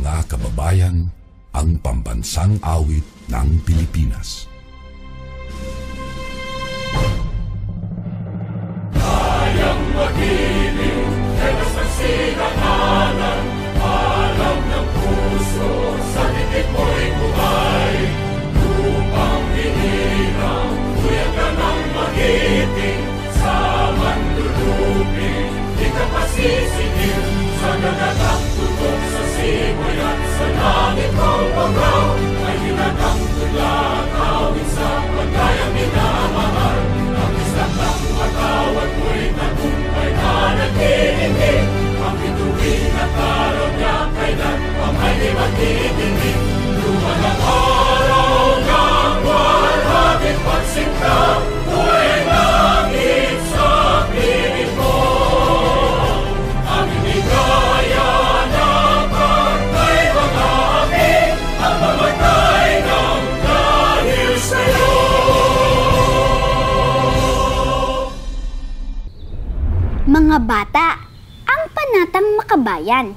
mga kababayan, ang pambansang awit ng Pilipinas. Kayang magiliw, helas ng sinakalan, alam ng puso, sa titik mo'y buhay. Lupang hinirang, kuya ka ng magiting, sa manlulupin, di ka pasisingil, sa dagatang tutok sa simoy at sa langit mong pagaw, ay hinatang tulad, awit sa pagkayang minamahal, ang isang ng matawad mo'y tagumpay na nag-iindig, ang bituin at araw niya kailan pang ay di magtitingin. Luma ng araw ng walhabit pagsinta, buhay langit sa piling mo. Ang inigaya na pagkay mga api, ang mamatay ng dahil sa'yo. Mga bata, ang Panatang Makabayan.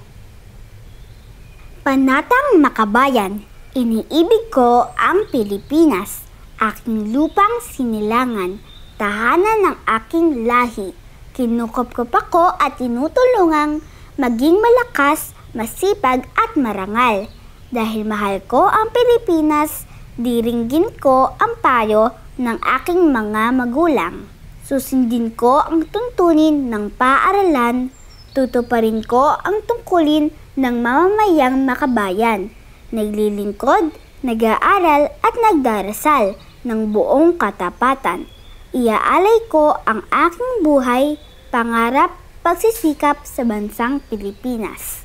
Panatang Makabayan, iniibig ko ang Pilipinas, aking lupang sinilangan, tahanan ng aking lahi. Kinukop-kop ako at tinutulungang maging malakas, masipag at marangal. Dahil mahal ko ang Pilipinas, diringgin ko ang payo ng aking mga magulang. Susundin ko ang tuntunin ng paaralan, tutuparin ko ang tungkulin ng mamamayang makabayan. Naglilingkod, nag-aaral at nagdarasal ng buong katapatan. Iaalay ko ang aking buhay, pangarap, pagsisikap sa bansang Pilipinas.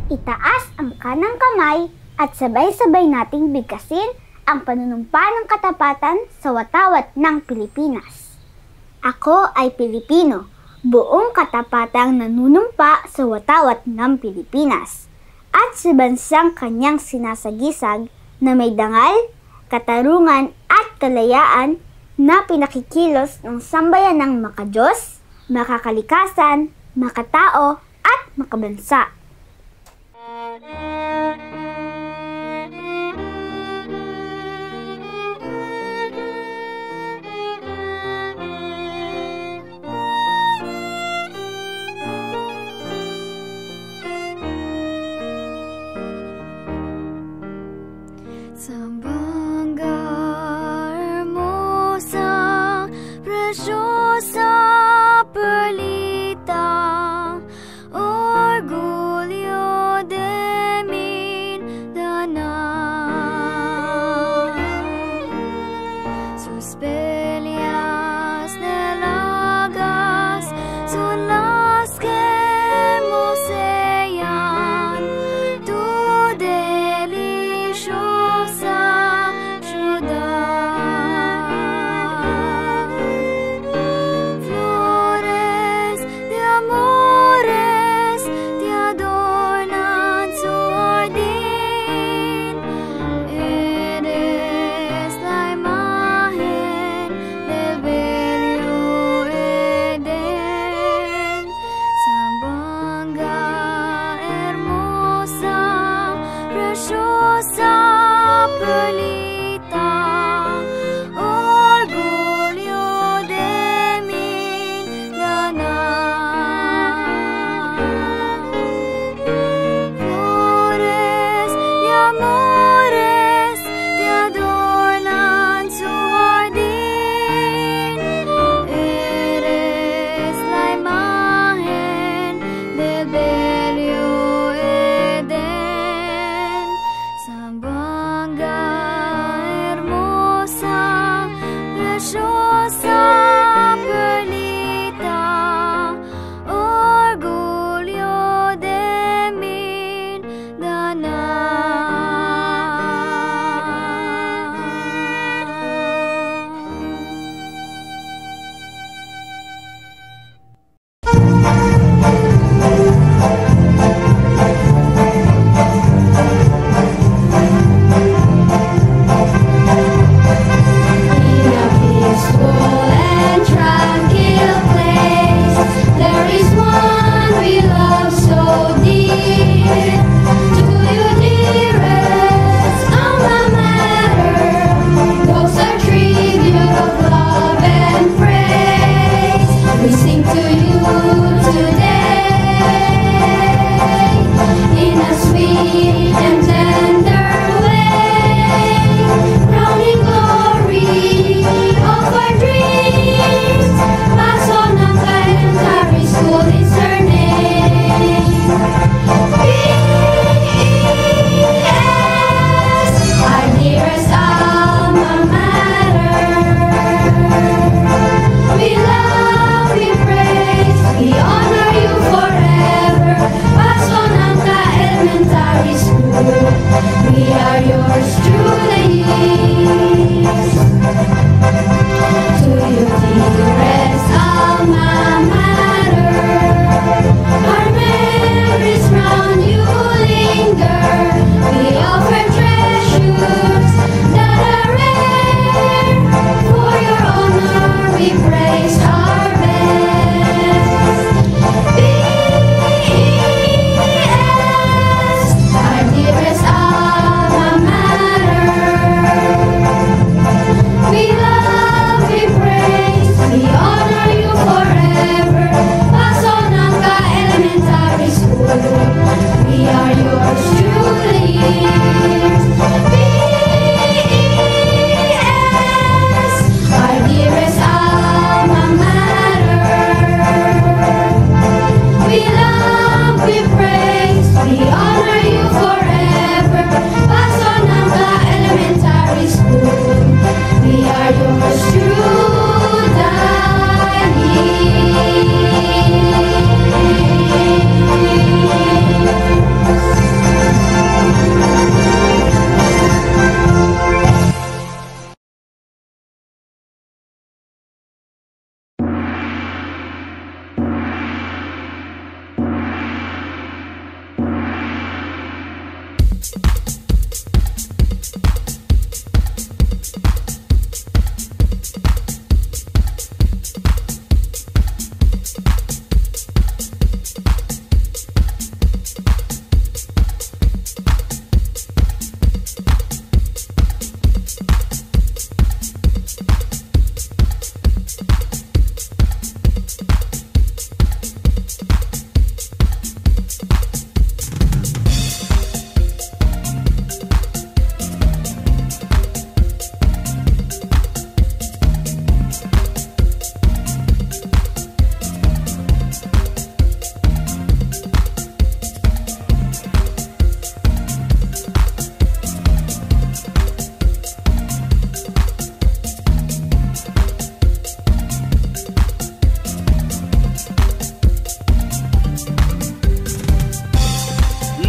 Itaas ang kanang kamay at sabay-sabay nating bigkasin ang panunumpa ng katapatan sa watawat ng Pilipinas. Ako ay Pilipino, buong katapatang nanunumpa sa watawat ng Pilipinas at sa bansang kanyang sinasagisag na may dangal, katarungan at kalayaan na pinakikilos ng sambayanang makadiyos, makakalikasan, makatao at makabansa. Orgullo de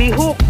lihok.